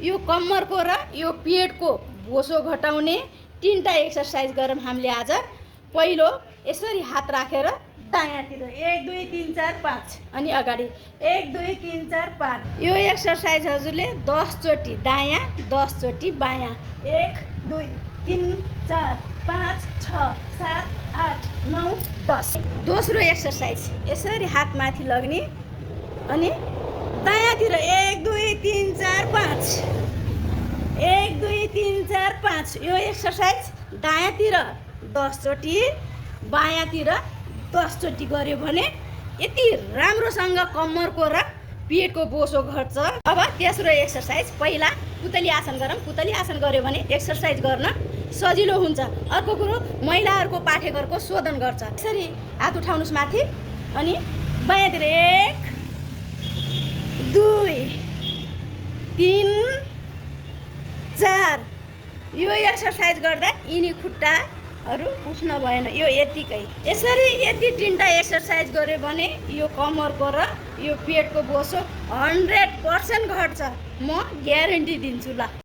यो कम्मरको र यो पेटको बोसो घटाउने तीनटा एक्सरसाइज गरौँ हामीले आज। पहिलो यसरी हात राखेर दायाँतिर 1 2 3 4 5 अनि अगाडि 1 2 3 4 5। यो एक्सरसाइज हजुरले 10 चोटि दायाँ 10 चोटि बायाँ 1 2 3 4 5 6 7 8 9 10। दोस्रो एक्सरसाइज यसरी हात माथि लग्ने अनि दायाँतिर 1 2 3 4 5 1 2 3 4 5। यो एक्सरसाइज दायाँतिर 10 चोटि बायाँतिर 10 चोटि गऱ्यो भने यति राम्रोसँग कम्मरको र पेटको बोसो घट्छ। अब तेस्रो एक्सरसाइज पहिला पुतली आसन गरौँ। पुतली आसन गऱ्यो भने एक्सरसाइज गर्न सजिलो हुन्छ। अर्को कुरो महिलाहरूको पाठेघरको शोधन गर्छ। यसरी हात उठाउनुहोस् माथि अनि बायाँतिर 1 2 3 4। यो एक्सरसाइज गर्दा यिनी खुट्टाहरू उठ्न भएन, यो यतिकै। यसरी यति तीनटा एक्सरसाइज गऱ्यो भने यो कमरको र यो पेटको बोसो 100% घट्छ। म ग्यारेन्टी दिन्छु ल।